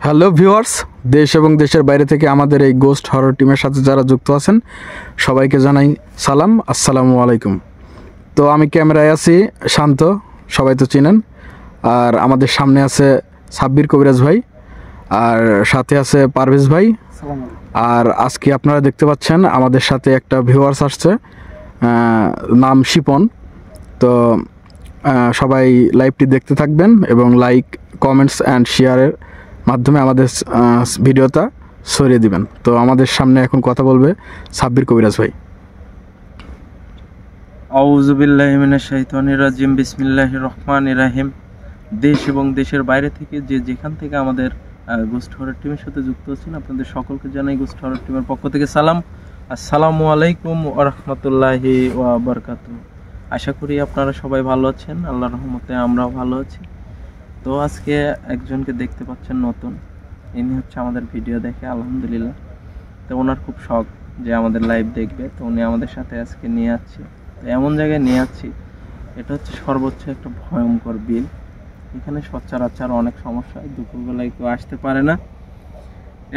Hello viewers, দেশ এবং দেশের বাইরে থেকে আমাদের এই গোস্ট হরর টিমের সাথে যারা যুক্ত আছেন সবাইকে জানাই সালাম, আসসালামু আলাইকুম। তো আমি ক্যামেরায় আছি শান্ত, সবাই তো চিনেন। আর আমাদের সামনে আছে সাব্বির কবিরাজ ভাই, আর সাথে আছে পারভেজ ভাই। আর আজকে আপনারা দেখতে পাচ্ছেন আমাদের সাথে একটা ভিউয়ার্স আসছে, নাম শিপন। তো সবাই লাইভটি দেখতে থাকবেন এবং লাইক, কমেন্টস অ্যান্ড শেয়ারের মাধ্যমে আমাদের ভিডিওটা ছড়িয়ে দিবেন। তো আমাদের সামনে এখন কথা বলবে সাব্বির কবিরাজ ভাই। আউযু বিল্লাহি মিনাশ শাইতানির রাজিম, বিসমিল্লাহির রহমানির রহিম। দেশ এবং দেশের বাইরে থেকে যেখান থেকে আমাদের গোস্ট হরর টিমের সাথে যুক্ত আছেন আপনাদের সকলকে জানাই গোস্ট হরর টিমের পক্ষ থেকে সালাম, আসসালামু আলাইকুম ওয়া রাহমাতুল্লাহি ওয়া বারাকাতুহু। আশা করি আপনারা সবাই ভালো আছেন, আল্লাহর রহমতে আমরাও ভালো আছি। তো আজকে একজনকে দেখতে পাচ্ছেন নতুন, ইনি হচ্ছে আমাদের ভিডিও দেখে আলহামদুলিল্লাহ। তো ওনার খুব শখ যে আমাদের লাইভ দেখবে, তো উনি আমাদের সাথে আজকে নিয়ে যাচ্ছে। তো এমন জায়গায় নিয়ে যাচ্ছি, এটা হচ্ছে সর্বোচ্চ একটা ভয়ঙ্কর বিল। এখানে সচরাচর অনেক সমস্যা, দুপুরবেলায় কেউ আসতে পারে না।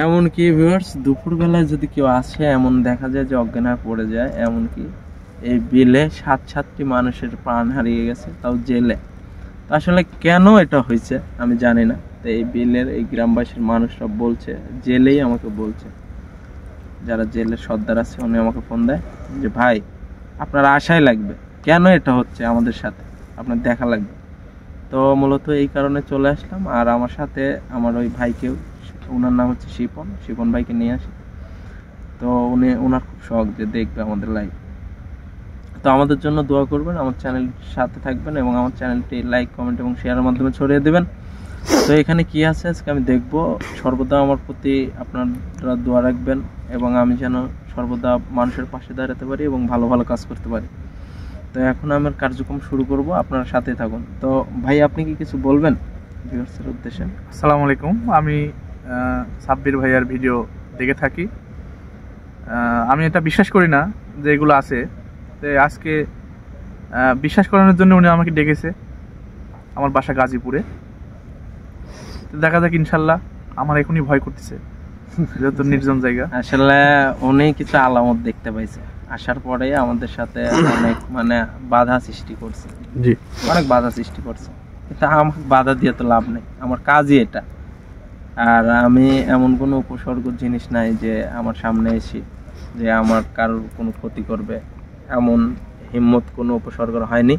এমনকি ভিউয়ার্স, দুপুরবেলায় যদি কেউ আসে এমন দেখা যায় যে অজ্ঞান হয়ে পড়ে যায়। এমনকি এই বিলে 7-7টি মানুষের প্রাণ হারিয়ে গেছে, তাও জেলে। তো আসলে কেন এটা হয়েছে আমি জানি না। তো এই বিলের এই গ্রামবাসীর মানুষরা বলছে, জেলেই আমাকে বলছে, যারা জেলের সর্দার আছে উনি আমাকে ফোন দেয় যে ভাই আপনার আশাই লাগবে, কেন এটা হচ্ছে আমাদের সাথে, আপনার দেখা লাগবে। তো মূলত এই কারণে চলে আসলাম। আর আমার সাথে আমার ওই ভাইকেও, ওনার নাম হচ্ছে শিপন ভাইকে নিয়ে আসি। তো ওনার খুব শখ যে দেখবে আমাদের লাইভ। তো আমাদের জন্য দোয়া করবেন, আমার চ্যানেলের সাথে থাকবেন এবং আমার চ্যানেলটি লাইক, কমেন্ট এবং শেয়ারের মাধ্যমে ছড়িয়ে দেবেন। তো এখানে কি আছে আজকে আমি দেখব। সর্বদা আমার প্রতি আপনারা দোয়া রাখবেন এবং আমি যেন সর্বদা মানুষের পাশে দাঁড়াতে পারি এবং ভালো ভালো কাজ করতে পারি। তো এখন আমার কার্যক্রম শুরু করব, আপনারা সাথে থাকুন। তো ভাই আপনি কি কিছু বলবেন ভিউয়ার্সের উদ্দেশ্যে? আসসালামু আলাইকুম। আমি সাব্বির ভাইয়ার ভিডিও দেখে থাকি। আমি এটা বিশ্বাস করি না যে এগুলো আছে। তো আজকে বিশ্বাস করানোর জন্য উনি আমাকে ডেকেছে, আমার বাসা গাজীপুরে। তো দেখা যাক, ইনশাল্লাহ। আমার এখনই ভয় করতেছে, যেহেতু নির্জন জায়গা। আসলে উনি কিছু আলামত দেখতে পাইছে, আসার পরে আমাদের সাথে অনেক বাধা সৃষ্টি করছে। জি, অনেক বাধা সৃষ্টি করছে। এটা আমাকে বাধা দিয়ে তো লাভ নেই, আমার কাজই এটা। আর আমি এমন কোনো উপসর্গ জিনিস নাই যে আমার সামনে এসে যে আমার কারোর কোনো ক্ষতি করবে, এমন হিম্মত কোনো উপসর্গ হয়নি।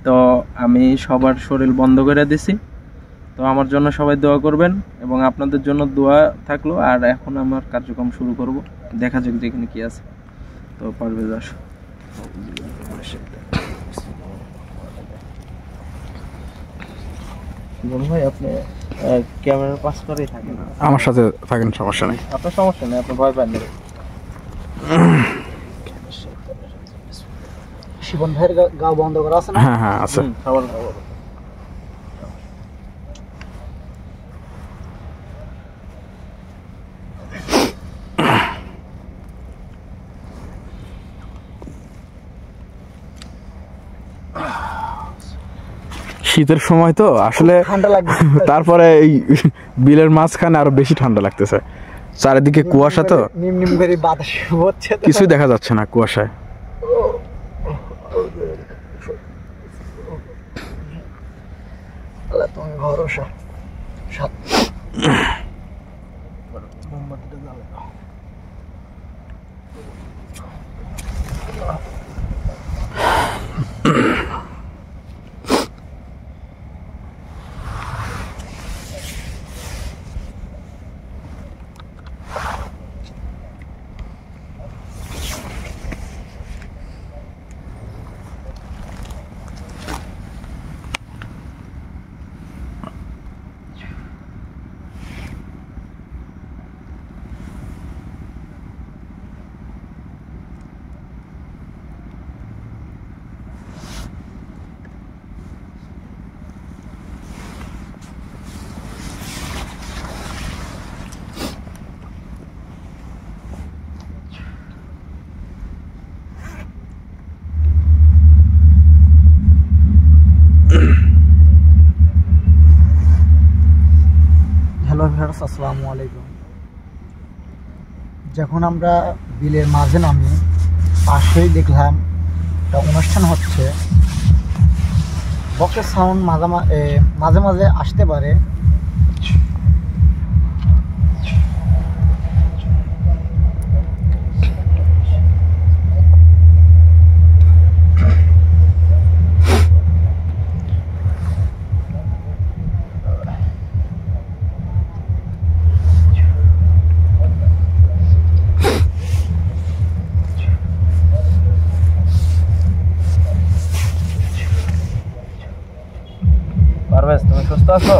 তো আমি সবার শরীর বন্ধ করে দিছি। তো আমার জন্য সবাই দোয়া করবেন এবং আপনাদের জন্য দোয়া থাকলো। আর এখন আমার কার্যক্রম শুরু করব, দেখা যাক যেখানে কি আছে। তো পারভেজ আসো। ভাই আপনি ক্যামেরার পাস করেই থাকেন, আমার সাথে থাকেন, সমস্যা নেই। আপনার সমস্যা নেই, আপনি ভয় পান না। শিবন ভাইয়ের গাও বন্ধ করা আছে না? হ্যাঁ হ্যাঁ আছে। খাবার শীতের সময় তো আসলে ঠান্ডা লাগবে। তারপরে এই বিলের মাঝখানে আরো বেশি ঠান্ডা লাগতেছে। চারিদিকে কুয়াশা, তো নিম করে বাতাস হচ্ছে, কিছুই দেখা যাচ্ছে না কুয়াশায়। তুমি ভরসা হ্যালো ভিউয়ার্স, আসসালামু আলাইকুম। যখন আমরা বিলের মাঝে নামি, পাশেই দেখলাম একটা অনুষ্ঠান হচ্ছে। বক্সের সাউন্ড মাঝে মাঝে আসতে পারে। পারভেজ, তুমি সুস্থ আছো?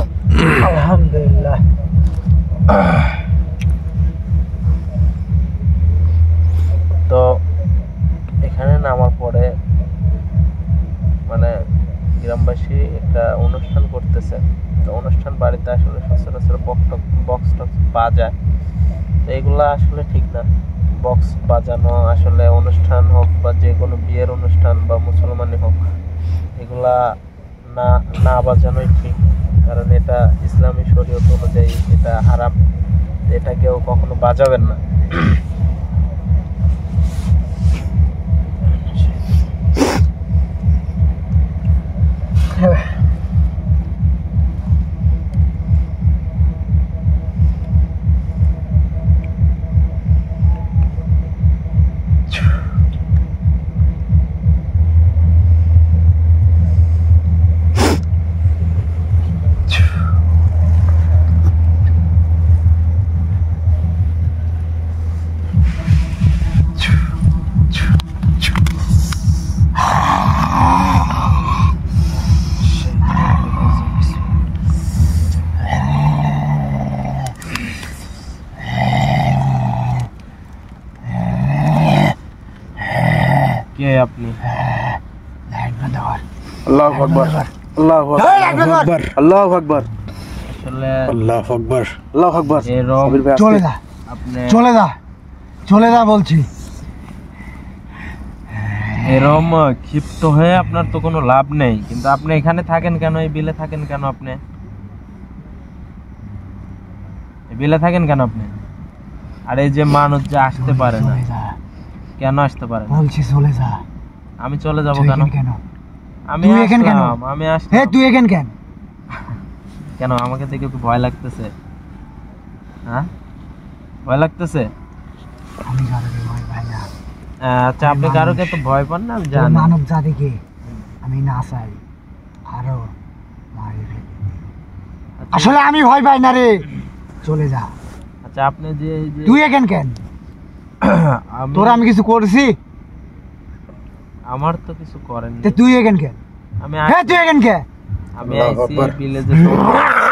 আলহামদুলিল্লাহ। তো এখানে নামার পরে মানে গ্রামবাসী একটা অনুষ্ঠান করতেছে। তো অনুষ্ঠান বাড়িতে আসলে সচরাচর বক্স টক্স বাজায়, তো এগুলা আসলে ঠিক না। বক্স বাজানো আসলে অনুষ্ঠান হোক বা যে কোনো বিয়ের অনুষ্ঠান বা মুসলমানি হোক, এগুলা না না বাজানোই ঠিক, কারণ এটা ইসলামী শরীয়ত অনুযায়ী এটা হারাম। এটা কেউ কখনো বাজাবেন না। কে আপনি? আল্লাহু আকবার, আল্লাহু আকবার, আল্লাহু আকবার, আসলে আল্লাহু আকবার, আল্লাহু আকবার। চলে যা, আপনি চলে যা, চলে যা বলছি। এরম ক্ষিপ্ত হয়ে আপনার তো কোনো লাভ নেই, কিন্তু আপনি এখানে থাকেন কেন? এই বিলে থাকেন কেন আপনি? এই বিলে থাকেন কেন আপনি? আর এই যে মানুষ যে আসতে পারে না, কেন আসতে পারে না? বলছি চলে যা। আমি চলে যাব তুই কেন? এখানে কেন? আমি তুই এখানে কেন? আসলাম, আমি হে আসলাম। তুই এখানে কেন? কেন আমাকে দেখে কি ভয় লাগতেছে? হ্যাঁ, ভয় লাগতেছে? আমি কারোকে ভয় পাই না। আচ্ছা, আপনি কারোকে তো ভয় পান না, আমি তোর জানি। মানব জাতিকে আমি না চাই আরো মারি ফেলি। আচ্ছা, আসলে আমি ভয় পাই না রে। চলে যা। আচ্ছা, আপনি যে এই যে তুই এখানে কেন? তোর আমি কিছু করছি? আমার তো কিছু করেন তে তুই এখানে কেন? আমি হ্যাঁ তুই এখানে কেন? আমি আইছি বিলে যে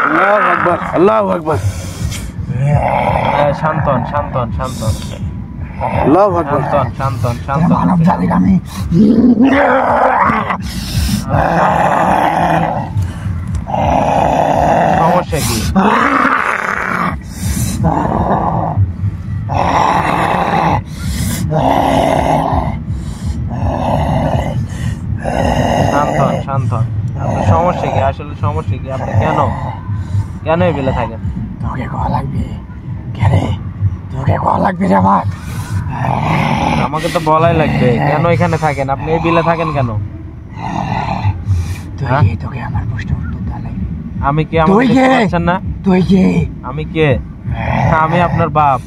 আল্লাহু আকবার, আল্লাহু আকবার, শান্তন শান্তন শান্তন আল্লাহু আকবার। শান্তন শান্তন তোর শান্তন মানব জাতিকে আমি সমস্যা কি? শান্তন শান্তন, আপনার সমস্যা কি? আসলে সমস্যা কি? আপনি কেন কেন এই বিলে থাকেন? তোকে কল লাগবে কেন? তোকে কল লাগবে রে আমার। আমাকে তো বলাই লাগবে, কেন এখানে থাকেন? আপনি এই বিলে থাকেন কেন? তুই হ্যাঁ? কে? তোকে আমার প্রশ্নের উত্তর দেওয়া লাগবে। আমি কে? তুই আমাকে কে? দেখতে পাচ্ছেন না? তুই কে? আমি কে? আমি আপনার বাপ।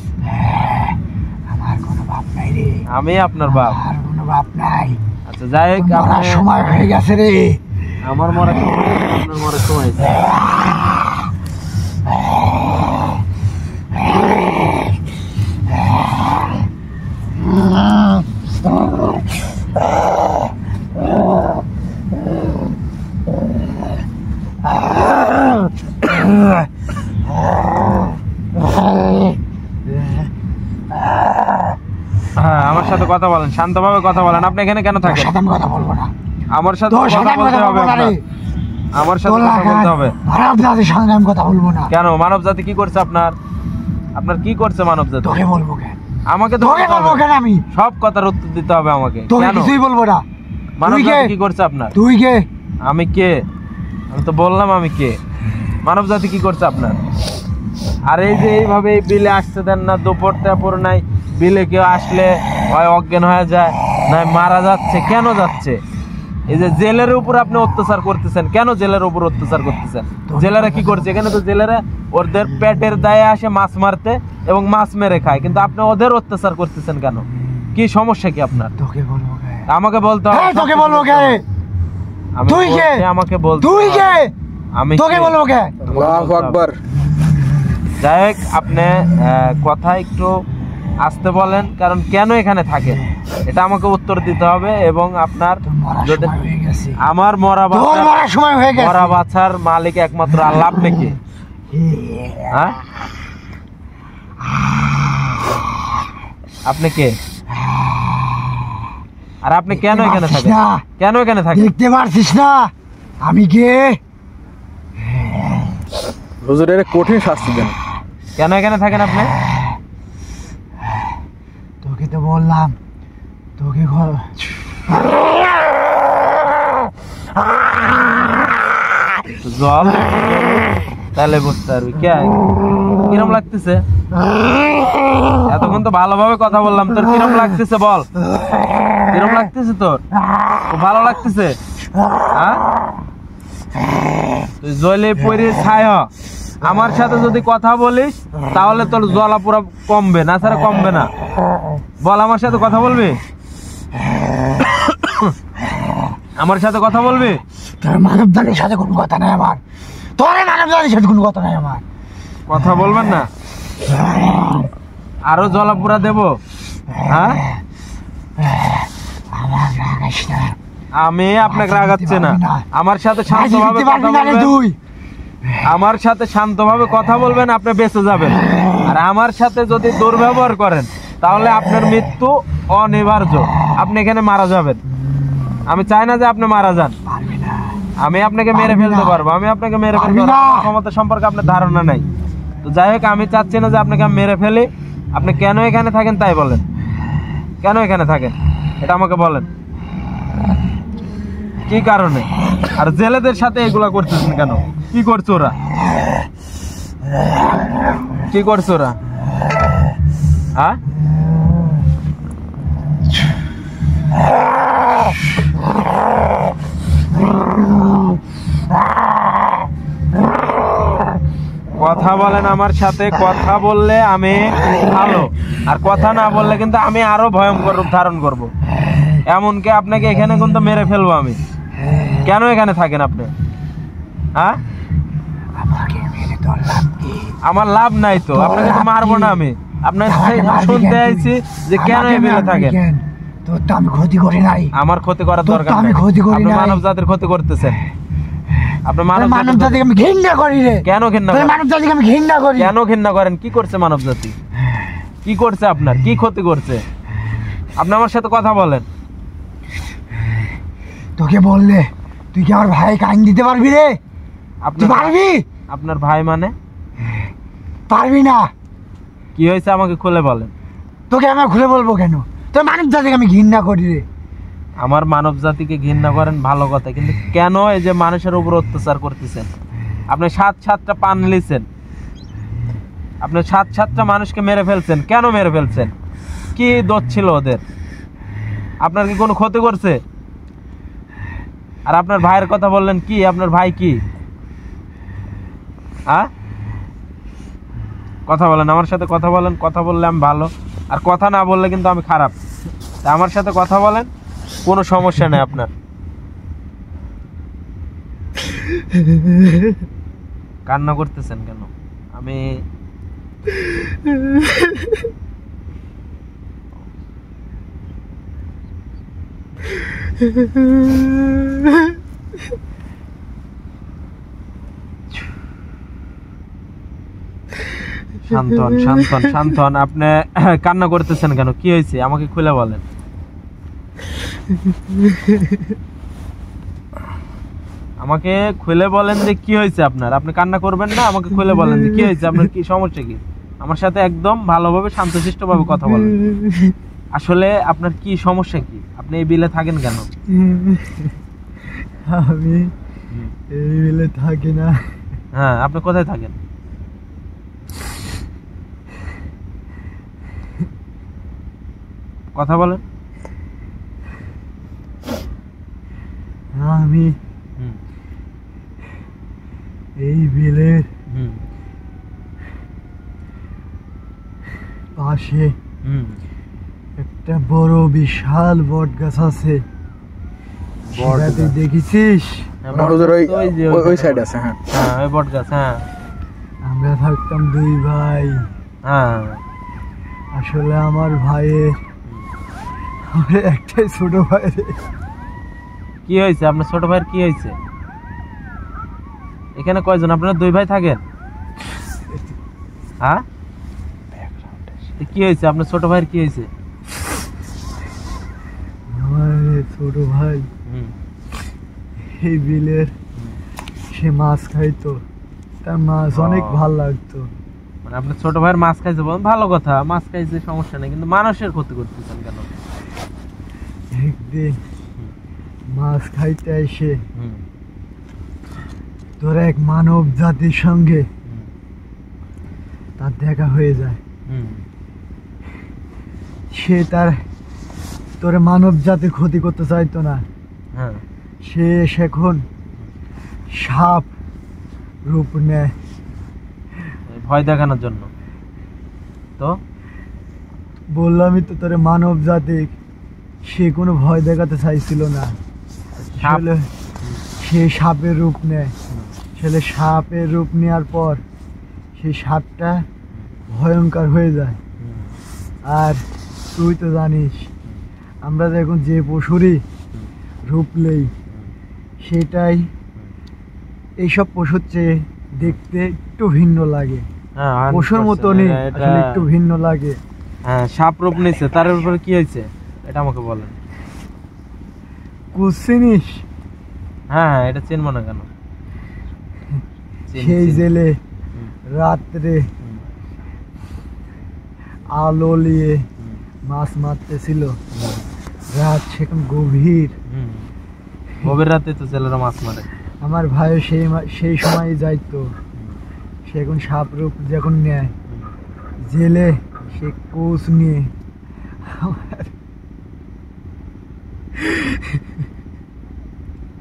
আমার কোনো বাপ নাই রে। আমি আপনার বাপ। আর কোনো বাপ নাই। আচ্ছা, যাই হোক, মরার আপনি সময় হয়ে গেছে রে। আমার মরা সময় হয়েছে, আপনার মরা সময় হয়েছে। হ্যাঁ, আমার সাথে কথা বলেন, শান্তভাবে কথা বলেন। আপনি এখানে কেন তোর থাকেন? সাথে আমি কথা বলবো না। আমার সাথে তোর সাথে কথা আমি বলতে কথা হবে বলবো না আপনার। রে। আমার সাথে তোর কথা বলতে হবে। মানব জাতির সঙ্গে আমি কথা বলবো না। কেন? মানব জাতি কি করছে আপনার? আপনার কি করছে মানব জাতি? তোকে বলবো কেন? আমাকে তো তোকে বলতে বলবো হবে। কেন আমি? সব কথার উত্তর দিতে হবে আমাকে। তোকে কেন? কিছুই বলবো না। মানব তুই কে? জাতি কি করছে আপনার? তুই কে? আমি কে? আমি তো বললাম আমি কে। মানব জাতি কি করছে আপনার? আর এই যে এইভাবে এই বিলে আসতে দেন না, দুপুর টাপুর নাই, বিলে কেউ আসলে হয় অজ্ঞান হয়ে যায়, নাই মারা যাচ্ছে। কেন যাচ্ছে? এই যে জেলের উপর আপনি অত্যাচার করতেছেন, কেন জেলের উপর অত্যাচার করতেছেন? জেলেরা কি করছে? এখানে তো জেলেরা ওদের পেটের দায়ে আসে মাছ মারতে এবং মাছ মেরে খায়, কিন্তু আপনি ওদের অত্যাচার করতেছেন কেন? কি সমস্যা কি আপনার? তোকে বলবো কে? আমাকে বলতে হবে। তোকে বলবো কে? আমি তুই কে? বলছি, আমাকে বলতে তুই হবে। কে? আমি তোকে কে? বলবো কে? আল্লাহু আকবার। যাই হোক, আপনি কথা একটু আসতে বলেন, কারণ কেন এখানে থাকেন এটা আমাকে উত্তর দিতে হবে। এবং আপনার তোর মরার যদি সময় হয়ে গেছে। আমার মরা তোর বাচ্চা, মরার সময় হয়ে গেছে। মরা বাচ্চার মালিক একমাত্র আল্লাহ, আপনি কি? হ্যাঁ, আপনি কে? আর আপনি কেন এখানে থাকেন? কেন এখানে থাকেন? দেখতে পারছিস না আমি কে? হুজুর এর কঠিন শাস্তি দেন। কেন এখানে থাকেন আপনি? তোকে তো বললাম তোকে জল তাহলে বুঝতে পারবি। কিরম লাগতেছে? এতক্ষণ তো ভালোভাবে কথা বললাম, তোর কিরম লাগতেছে বল? কিরম লাগতেছে তোর? খুব ভালো লাগতেছে? হ্যাঁ, তুই জলে পড়ে ছায়, আমার সাথে যদি কথা বলিস তাহলে তোর জ্বালা পুরো কমবে, না ছাড়া কমবে না। বল, আমার সাথে কথা বলবি? আমার সাথে কথা বলবি? তোর মানবজাতির সাথে কোনো কথা নাই আমার। তোর মানবজাতির সাথে কোনো কথা নাই আমার। কথা বলবেন না? আরো জলাপুরা দেব? হ্যাঁ, আমার রাগাস না। আমি আপনাকে রাগাচ্ছি না। আমার সাথে শান্তভাবে কথা বলবেন, তুই আমার সাথে শান্তভাবে কথা বলবেন, আপনি বেঁচে যাবেন। আর আমার সাথে যদি দুর্ব্যবহার করেন তাহলে আপনার মৃত্যু অনিবার্য, আপনি এখানে মারা যাবেন। আমি চাই না যে আপনি মারা যান। আমি আপনাকে মেরে ফেলতে পারবো, আমি আপনাকে মেরে ফেলতে পারবো, আমার ক্ষমতা সম্পর্কে আপনার ধারণা নাই। তো যাই হোক, আমি চাচ্ছি না যে আপনাকে আমি মেরে ফেলি। আপনি কেন এখানে থাকেন তাই বলেন। কেন এখানে থাকেন এটা আমাকে বলেন, কি কারণে? আর জেলেদের সাথে এগুলা করতেছেন কেন? কি করছে ওরা? কি করছে ওরা? হ্যাঁ, কথা বলেন আমার সাথে। কথা বললে আমি ভালো, আর কথা না বললে কিন্তু আমি আরো ভয়ঙ্কর রূপ ধারণ করব। এমনকি আপনাকে এখানে কিন্তু মেরে ফেলবো আমি। কেন এখানে থাকেন আপনি? হ্যাঁ, আমার লাভ নাই তো, আপনাকে তো মারবো না আমি। আপনার শুনতে আইছি যে কেন এই বিলে থাকেন। তোর তো আমি ক্ষতি করি নাই। আমার ক্ষতি করার দরকার আমি নাই। ক্ষতি করি আপনি নাই। মানব জাতির ক্ষতি করতেছেন। আপনি মানব জাতিকে আমি ঘৃণা করি রে। কেন ঘৃণা করেন? মানব জাতিকে আমি ঘৃণা করি। কেন ঘৃণা করেন? কি করছে মানব জাতি? কি করছে আপনার? কি ক্ষতি করছে? আপনি আমার সাথে কথা বলেন। তোকে বললে তুই কি আমার ভাই কান দিতে পারবি রে? আপনি তুই পারবি? আপনার ভাই মানে? পারবি না। কি হয়েছে আমাকে খুলে বলেন। তোকে আমি খুলে বলবো কেন? তোর মানব জাতিকে আমি ঘৃণা করি রে। আমার মানব জাতিকে ঘৃণা করেন ভালো কথা, কিন্তু কেন এই যে মানুষের উপর অত্যাচার করতেছেন? আপনি 7-7টা পান লিছেন, আপনি 7-7টা মানুষকে মেরে ফেলছেন। কেন মেরে ফেলছেন? কি দোষ ছিল ওদের? আপনার কি কোনো ক্ষতি করছে? আর আপনার ভাইয়ের কথা বললেন, কি আপনার ভাই কি? হ্যাঁ, কথা বলেন আমার সাথে, কথা বলেন। কথা বললে আমি ভালো, আর কথা না বললে কিন্তু আমি খারাপ। তা আমার সাথে কথা বলেন, কোনো সমস্যা নেই আপনার। কান্না করতেছেন কেন? আমি শান্ত হন, শান্ত হন, শান্ত হন। আপনি কান্না করতেছেন কেন? কি হয়েছে আমাকে খুলে বলেন। আমাকে খুলে বলেন যে কি হয়েছে আপনার। আপনি কান্না করবেন না, আমাকে খুলে বলেন যে কি হয়েছে আপনার, কি সমস্যা কি? আমার সাথে একদম ভালোভাবে শান্তশিষ্ট ভাবে কথা বলেন। আসলে আপনার কি সমস্যা কি? আপনি এই বিলে থাকেন কেন? আমি এই বিলে থাকি না। হ্যাঁ, আপনি কোথায় থাকেন? কথা বলেন। আমি এই বিলের পাশে একটা বড় বিশাল বট গাছ আছে, সেটা তুই দেখেছিস? ওই সাইড আছে। হ্যাঁ হ্যাঁ ওই বট গাছ। হ্যাঁ আমরা থাকতাম 2 ভাই। হ্যাঁ আসলে আমার ভাইয়ের একটাই ছোট ভাই। কি হয়েছে আপনার ছোট ভাইয়ের? কি হয়েছে? এখানে কয়জন? আপনারা 2 ভাই থাকেন? হ্যাঁ কি হয়েছে আপনার ছোট ভাইয়ের? কি হয়েছে? আমার ছোট ভাই এই বিলের সে মাছ খাইতো, তার মাছ অনেক ভাল লাগতো। মানে আপনার ছোট ভাইয়ের মাছ খাইছে, বলেন ভালো কথা, মাছ খাইছে সমস্যা নেই, কিন্তু মানুষের ক্ষতি করতেছেন কেন? একদিন মাছ খাইতে এসে তোর এক মানব জাতির সঙ্গে তার দেখা হয়ে যায়। সে তোর মানব জাতির ক্ষতি করতে চাইতো না। সে এখন সাপ রূপ নেয় ভয় দেখানোর জন্য। তো বললামই তো তোর মানব জাতি, সে কোনো ভয় দেখাতে চাইছিল না। সে সাপের রূপ নেয়। ছেলে সাপের রূপ নেওয়ার পর সেই সাপটা ভয়ঙ্কর হয়ে যায়। আর তুই তো জানিস আমরা যখন যে পশুরই রূপ নেই, সেটাই এইসব পশুর চেয়ে দেখতে একটু ভিন্ন লাগে। পশুর মতনই আসলে একটু ভিন্ন লাগে। হ্যাঁ সাপ রূপ নিয়েছে, তার উপরে কি হয়েছে এটা আমাকে বলেন। চিনিস? হ্যাঁ এটা চিনব না কেন? সেই জেলে রাত্রে আলো নিয়ে মাছ মারতেছিল। রাত সেখানে গভীর রাতে তো জেলেরা মাছ মারে। আমার ভাই সেই সময় যাইতো। সে এখন সাপ রূপ যখন নেয়, জেলে সে কোচ নিয়ে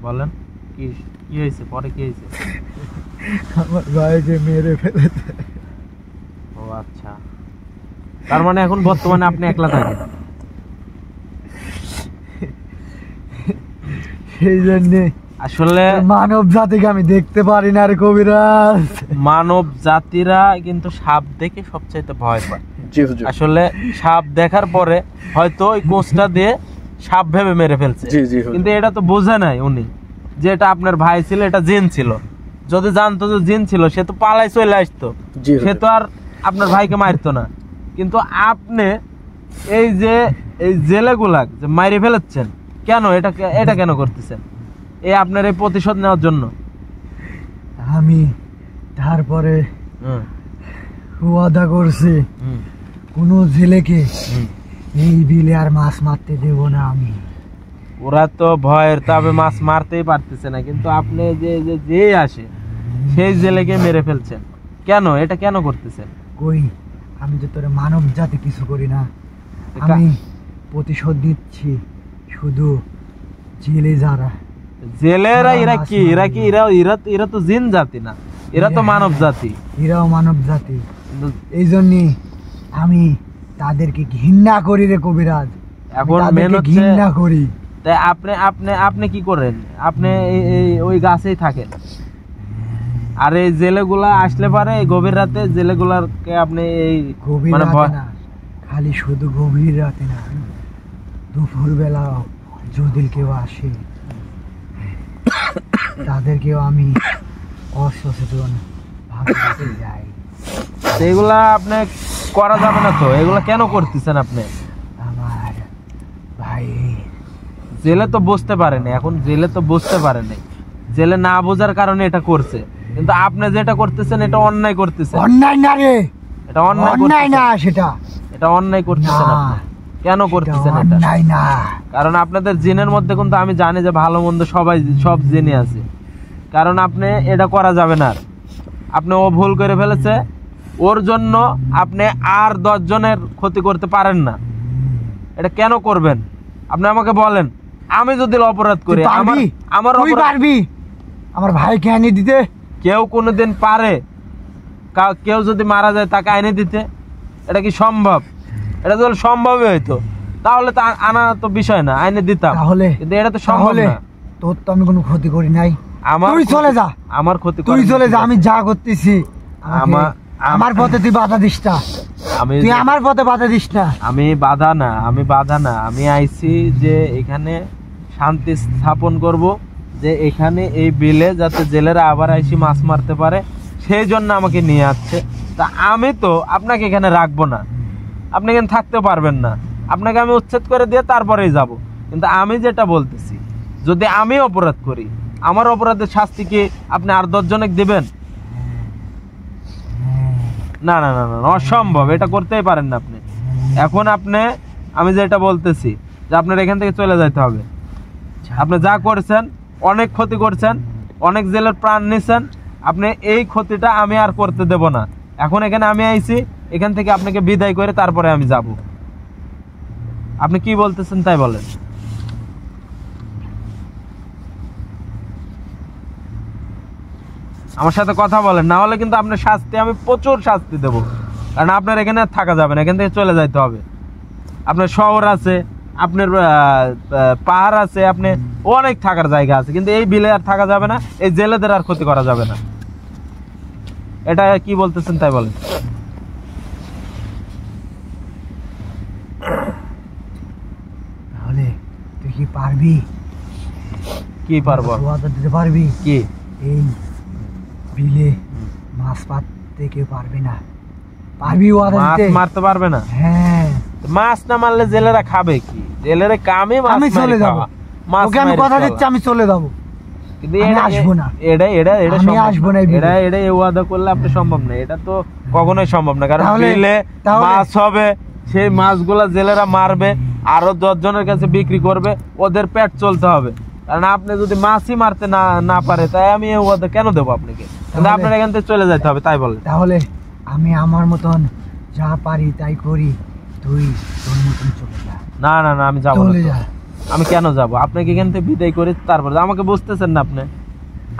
বলেন কি হয়েছে? পরে কি হয়েছে? আমার ভাইকে মেরে ফেলেছে। ও আচ্ছা, তার মানে এখন বর্তমানে আপনি একলা থাকেন? সেই জন্যে আসলে মানব জাতিকে আমি দেখতে পারি না রে কবিরাজ। মানব জাতিরা কিন্তু সাপ দেখে সবচাইতে ভয় পায়। আসলে সাপ দেখার পরে হয়তো ওই কোচটা দিয়ে সাপ ভেবে মেরে ফেলছে, কিন্তু এটা তো বোঝে নাই উনি যে এটা আপনার ভাই ছিল, এটা জিন ছিল। যদি জানতো যে জিন ছিল সে তো পালাই চলে আসতো, সে তো আর আপনার ভাইকে মারতো না। কিন্তু আপনি এই যে এই জেলেগুলা যে মাইরে ফেলেছেন কেন? এটা কেন করতেছেন? এই আপনার এই প্রতিশোধ নেওয়ার জন্য? আমি তারপরে ওয়াদা করছি কোনো জেলেকে এই বিলে আর মাছ মারতে দেব না আমি। ওরা তো ভয়ের তাবে মাছ মারতেই পারতেছে না, কিন্তু আপনি যে আসে সেই জেলেকে মেরে ফেলছেন কেন? এটা কেন করতেছেন? কই আমি যে তোর মানব জাতি কিছু করি না, আমি প্রতিশোধ দিচ্ছি শুধু জেলে যারা। জেলেরা এরা কি? এরা তো জিন জাতি না, এরা তো মানব জাতি। এরাও মানব জাতি, এই জন্যই আমি তাদেরকে ঘৃণা করি রে কবিরাজ। এখন ঘৃণা করি। তাই আপনি কি করেন? আপনি ওই গাছেই থাকেন, আর এই জেলেগুলা আসলে পারে এই গভীর রাতে জেলেগুলাকে আপনি এই গভীর রাতে না, খালি শুধু গভীর রাতে না, দুপুর বেলা যদি কেউ আসে তাদেরকেও আমি অসচেতন ভাবে যাই। এগুলা আপনি করা যাবে না তো। এগুলা কেন করতেছেন আপনি? আমার ভাই জেলে তো বুঝতে পারেনি, এখন জেলে তো বুঝতে পারেনি, জেলে না বোঝার কারণে এটা করছে। কিন্তু আপনি যেটা করতেছেন এটা অন্যায় করতেছেন। অন্যায় না রে, এটা অন্যায় না, সেটা এটা অন্যায় করতেছেন আপনি। কেন করতেছেন এটা? অন্যায় না, কারণ আপনাদের জিনের মধ্যে কিন্তু আমি জানি যে ভালো মন্দ সব জিনে আছে। কারণ আপনি এটা করা যাবে না। আপনি ও ভুল করে ফেলেছে, ওর জন্য আপনি আর 10 জনের ক্ষতি করতে পারেন না। এটা কেন করবেন আপনি আমাকে বলেন। আমি যদি অপরাধ করি আমার তুই পারবি আমার ভাইকে এনে দিতে? কেউ কোনোদিন পারে? কেউ যদি মারা যায় তাকে আইনে দিতে? এটা কি সম্ভব? এটা যদি সম্ভবই হইতো তাহলে তো আনা তো বিষয় না, আইনে দিতাম। তাহলে কিন্তু এটা তো সম্ভব না। তোর তো আমি কোনো ক্ষতি করি নাই। তুই চলে যা, আমার ক্ষতি তুই চলে যা। আমি যা করতেছি আমার পথে তুই বাধা দিস না, তুই আমার পথে বাধা দিস না। আমি বাধা না, আমি আইছি যে এখানে শান্তি স্থাপন করব, যে এখানে এই বিলে যাতে জেলেরা আবার আইসি মাছ মারতে পারে, সেই জন্য আমাকে নিয়ে আসছে। তা আমি তো আপনাকে এখানে রাখবো না, আপনি এখানে থাকতে পারবেন না, আপনাকে আমি উচ্ছেদ করে দিয়ে তারপরেই যাব। কিন্তু আমি যেটা বলতেছি, যদি আমি অপরাধ করি, আমার অপরাধের শাস্তি কি আপনি আর 10 জনকে দিবেন? না না না না, অসম্ভব, এটা করতেই পারেন না আপনি। এখন আমি যেটা বলতেছি যে আপনার এখান থেকে চলে যেতে হবে। আপনি যা করছেন, অনেক ক্ষতি করছেন, অনেক জেলের প্রাণ নিছেন, আপনি এই ক্ষতিটা আমি আর করতে দেব না। এখন এখানে আমি আইছি, এখান থেকে আপনাকে বিদায় করে তারপরে আমি যাব। আপনি কি বলতেছেন তাই বলেন। আমার সাথে কথা বলেন, না হলে কিন্তু আপনার শাস্তি আমি প্রচুর শাস্তি দেবো। কারণ আপনার এখানে আর থাকা যাবে না, এখান থেকে চলে যাইতে হবে। আপনার শহর আছে, আপনার পাহাড় আছে, আপনি অনেক থাকার জায়গা আছে, কিন্তু এই বিলে আর থাকা যাবে না, এই জেলেদের আর ক্ষতি করা যাবে না। এটা কি বলতেছেন তাই বলেন। তাহলে তুই কি পারবি? কি পারবো? ওয়াদা দিতে পারবি? কি এই বিলে মাছ মারতে কেউ পারবে না? পারবি ওয়াদা দিতে? মাছ মারতে পারবে না? হ্যাঁ। মাছ না মারলে জেলেরা খাবে কি? জেলেরা কামে মাছ আমি চলে যাব। ওকে আমি কথা দিচ্ছি আমি চলে যাব। কিন্তু আমি আসবো না। এটা আমি আসবো না। এটা এই ওয়াদা করলে আপনি সম্ভব না, এটা তো কখনোই সম্ভব না। কারণ বিলে মাছ হবে, সেই মাছগুলা জেলেরা মারবে, আরো 10 জনের কাছে বিক্রি করবে, ওদের পেট চলতে হবে। কারণ আপনি যদি মাছই মারতে না পারে, তাই আমি এই ওয়াদা কেন দেবো আপনাকে? কিন্তু আপনার এখান থেকে চলে যেতে হবে, তাই বলেন। তাহলে আমি আমার মতন যা পারি তাই করি, তুই তোর মতন চলে যা। না না না, আমি যাবো না। চলে যা। আমি কেন যাব? আপনাকে এখান থেকে বিদায় করে তারপর আমাকে বুঝতেছেন না? আপনি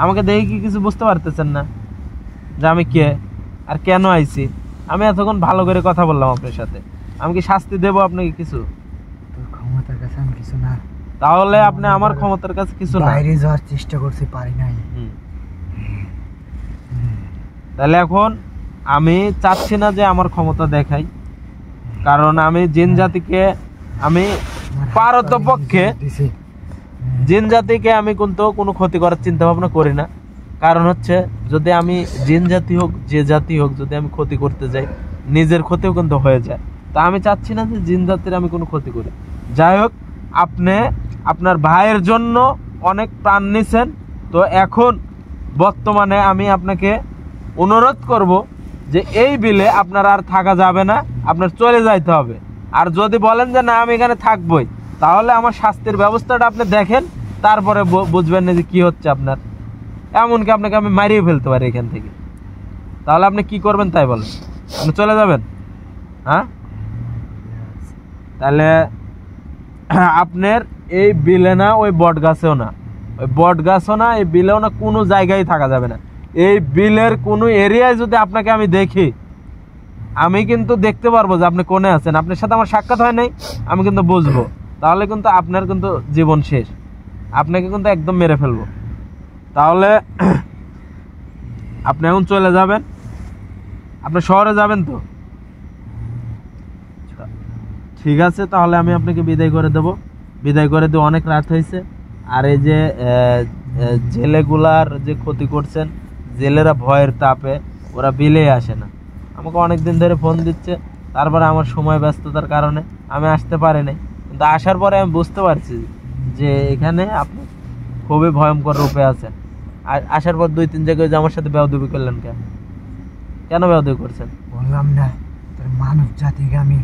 আমাকে দেখে কি কিছু বুঝতে পারতেছেন না যে আমি কে আর কেন আইছি? আমি এতক্ষণ ভালো করে কথা বললাম আপনার সাথে, আমি কি শাস্তি দেবো আপনাকে কিছু? তোর ক্ষমতার কাছে আমি কিছু না। তাহলে আপনি আমার ক্ষমতার কাছে কিছু না। বাইরে যাওয়ার চেষ্টা করতে পারি নাই। তাহলে এখন আমি চাচ্ছি না যে আমার ক্ষমতা দেখাই, কারণ আমি জিন জাতিকে, আমি পারতপক্ষে জিন জাতিকে আমি কিন্তু কোনো ক্ষতি করার চিন্তা ভাবনা করি না। কারণ হচ্ছে, যদি আমি জিন জাতি হোক, যে জাতি হোক, যদি আমি ক্ষতি করতে যাই, নিজের ক্ষতিও কিন্তু হয়ে যায়। তা আমি চাচ্ছি না যে জিন জাতির আমি কোনো ক্ষতি করি। যাই হোক, আপনি আপনার ভাইয়ের জন্য অনেক প্রাণ নিছেন, তো এখন বর্তমানে আমি আপনাকে অনুরোধ করব যে এই বিলে আপনার আর থাকা যাবে না, আপনার চলে যাইতে হবে। আর যদি বলেন যে না আমি এখানে থাকবই, তাহলে আমার শাস্তির ব্যবস্থাটা আপনি দেখেন, তারপরে বুঝবেন না যে কি হচ্ছে আপনার। এমনকি আপনাকে আমি মারিয়ে ফেলতে পারি এখান থেকে। তাহলে আপনি কি করবেন তাই বলেন? আপনি চলে যাবেন? হ্যাঁ, তাহলে আপনার এই বিলে না, ওই বট গাছেও না, ওই বট গাছও না, এই বিলেও না, কোনো জায়গায় থাকা যাবে না। এই বিলের কোনো এরিয়ায় যদি আপনাকে আমি দেখি, আমি কিন্তু দেখতে পারবো যে আপনি কোনে আছেন। আপনার সাথে আমার সাক্ষাৎ হয় নাই, আমি কিন্তু বুঝবো। তাহলে কিন্তু আপনার কিন্তু জীবন শেষ, আপনাকে কিন্তু একদম মেরে ফেলবো। তাহলে আপনি এখন চলে যাবেন, আপনি শহরে যাবেন তো? ঠিক আছে, তাহলে আমি আপনাকে বিদায় করে দেব। বিদায় করে দেব, অনেক রাত হয়েছে। আর এই যে জেলেগুলার যে ক্ষতি করছেন, জেলেরা ভয়ের তাপে ওরা বিলেই আসে না। আমাকে অনেক দিন ধরে ফোন দিচ্ছে, তারপরে আমার সময় ব্যস্ততার কারণে আমি আসতে পারি নাই। কিন্তু আসার পরে আমি বুঝতে পারছি যে এখানে আপনি খুবই ভয়ঙ্কর রূপে আছেন। আর আসার পর 2-3 জায়গায় যে আমার সাথে বেয়াদবি করলেন, কেন বেয়াদবি করছেন? বললাম না তোর মানব জাতিকে আমি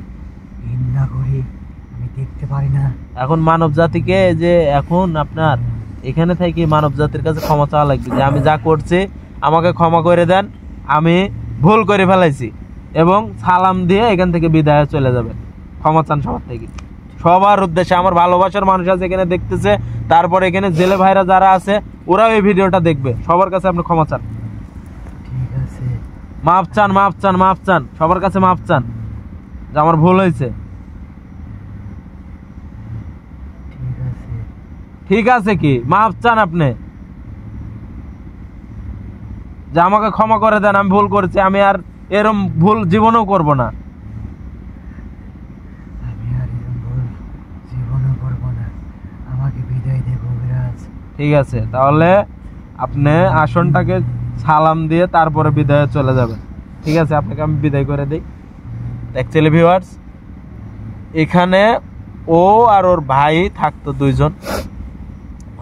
ঘৃণা করি, আমি দেখতে পারি না। এখন মানব জাতিকে, যে এখন আপনার এখানে থেকে মানব জাতির কাছে ক্ষমা চাওয়া লাগবে যে আমি যা করছি আমাকে ক্ষমা করে দেন, আমি ভুল করে ফেলাইছি, এবং সালাম দিয়ে এখান থেকে বিদায় চলে যাবেন। ক্ষমা চান সবার থেকে। সবার উদ্দেশ্যে, আমার ভালোবাসার মানুষ আছে এখানে দেখতেছে, তারপরে এখানে জেলে ভাইরা যারা আছে ওরাও এই ভিডিওটা দেখবে, সবার কাছে আপনি ক্ষমা চান, ঠিক আছে, মাফ চান, মাফ চান, মাফ চান, সবার কাছে মাফ চান যে আমার ভুল হয়েছে। ঠিক আছে। ঠিক আছে কি মাফ চান আপনি, যে আমাকে ক্ষমা করে দেন, আমি ভুল করেছি, আমি আর এরম ভুল জীবনেও করব না। আমি আর এরকম ভুল জীবনও করবো না, আমাকে বিদায় দে কবিরাজ। ঠিক আছে, তাহলে আপনি আসনটাকে সালাম দিয়ে তারপরে বিদায় চলে যাবেন। ঠিক আছে, আপনাকে আমি বিদায় করে দিই। অ্যাকচুয়ালি ভিউয়ার্স, এখানে ও আর ওর ভাই থাকতো দুইজন।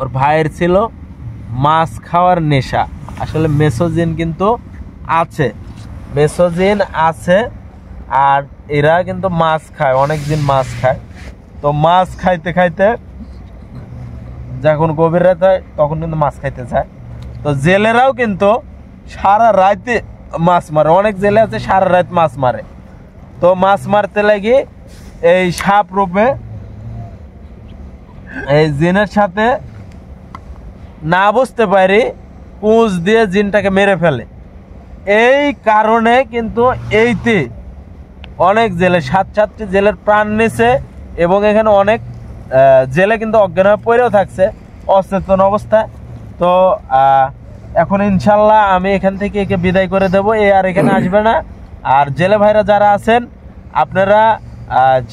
ওর ভাইয়ের ছিল মাছ খাওয়ার নেশা। আসলে মেসোজিন কিন্তু আছে, মেসোজিন আছে, আর এরা কিন্তু মাছ খায়, অনেক দিন মাছ খায়। তো মাছ খাইতে খাইতে যখন গভীর রাত হয় তখন কিন্তু মাছ খাইতে যায়। তো জেলেরাও কিন্তু সারা রাতে মাছ মারে, অনেক জেলে আছে সারা রাত মাছ মারে। তো মাছ মারতে লাগি এই সাপ রূপে এই জিনের সাথে না বুঝতে পারি কুঁচ দিয়ে জিনটাকে মেরে ফেলে। এই কারণে কিন্তু এইতে অনেক জেলে, 7-7টি জেলের প্রাণ নিছে, এবং এখানে অনেক জেলে কিন্তু অজ্ঞান হয়ে পড়েও থাকছে অচেতন অবস্থায়। তো এখন ইনশাল্লাহ আমি এখান থেকে একে বিদায় করে দেব, এ আর এখানে আসবে না। আর জেলে ভাইরা যারা আছেন আপনারা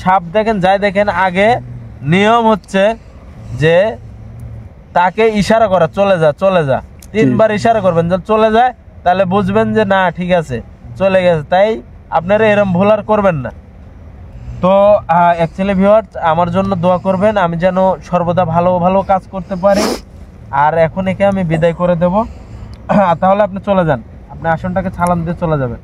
সাপ দেখেন, যাই দেখেন, আগে নিয়ম হচ্ছে যে তাকে ইশারা করা, চলে যা চলে যা, 3বার ইশারা করবেন, যে চলে যায়, তাহলে বুঝবেন যে না ঠিক আছে চলে গেছে। তাই আপনারা এরম ভুল আর করবেন না। তো অ্যাকচুয়ালি ভিউয়ার্স, আমার জন্য দোয়া করবেন, আমি যেন সর্বদা ভালো ভালো কাজ করতে পারি। আর এখন একে আমি বিদায় করে দেব। তাহলে আপনি চলে যান, আপনি আসনটাকে সালাম দিয়ে চলে যাবেন।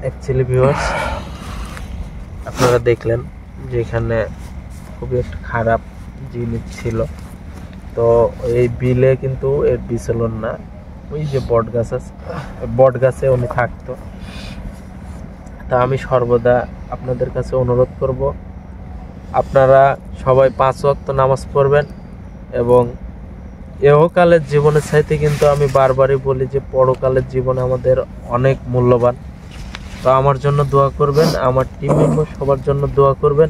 অ্যাকচুয়ালি ভিউয়ার্স, আপনারা দেখলেন যে এখানে খুবই একটা খারাপ জিনিস ছিল। তো এই বিলে কিন্তু এর বিচলন না, ওই যে বট গাছ আছে, বট গাছে উনি থাকতো। তা আমি সর্বদা আপনাদের কাছে অনুরোধ করব, আপনারা সবাই 5 ওয়াক্ত নামাজ পড়বেন, এবং এহকালের জীবনের চাইতে কিন্তু আমি বারবারই বলি যে পরকালের জীবন আমাদের অনেক মূল্যবান। তো আমার জন্য দোয়া করবেন, আমার টিম মেম্বার সবার জন্য দোয়া করবেন,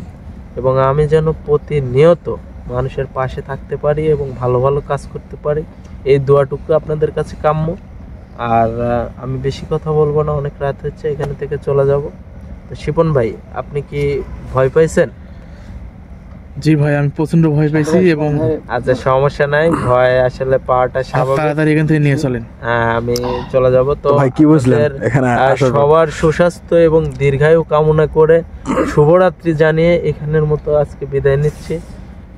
এবং আমি যেন প্রতিনিয়ত মানুষের পাশে থাকতে পারি এবং ভালো ভালো কাজ করতে পারি, এই দোয়াটুকু আপনাদের কাছে কাম্য। আর আমি বেশি কথা বলবো না, অনেক রাত হচ্ছে, এখানে থেকে চলে যাব। তো শিপন ভাই, আপনি কি ভয় পাইছেন? জি ভাই, আমি প্রচন্ড ভয় পাইছি, এবং আচ্ছা সমস্যা নাই, ভয় আসলে পাওয়াটা স্বাভাবিক। তাড়াতাড়ি এখান থেকে নিয়ে চলেন। হ্যাঁ, আমি চলে যাব। তো ভাই কি বুঝলেন এখানে সবার সুস্বাস্থ্য এবং দীর্ঘায়ু কামনা করে শুভরাত্রি জানিয়ে এখানের মতো আজকে বিদায় নিচ্ছি।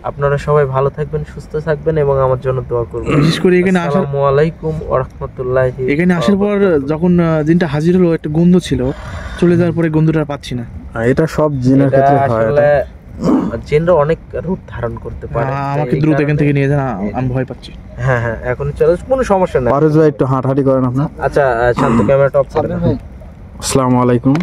আপনারা সবাই ভালো থাকবেন, সুস্থ থাকবেন, এবং আমার জন্য দোয়া করবেন। বিশেষ করে এখানে আসসালামু আলাইকুম ওয়া রাহমাতুল্লাহি। এখানে আসার পর যখন দিনটা হাজির হলো, একটা গন্ধ ছিল, চলে যাওয়ার পরে গন্ধটা পাচ্ছি না। এটা সব জিনের ক্ষেত্রে হয়। আসলে জিনরা অনেক রূপ ধারণ করতে পারে। আমাকে দ্রুত এখান থেকে নিয়ে যান, আমি ভয় পাচ্ছি। হ্যাঁ হ্যাঁ, এখন চলে, কোনো সমস্যা নাই। পারুজ ভাই একটু হাঁটাহাঁটি করেন আপনার। আচ্ছা শান্ত, ক্যামেরাটা অফ করেন। আসসালামু আলাইকুম।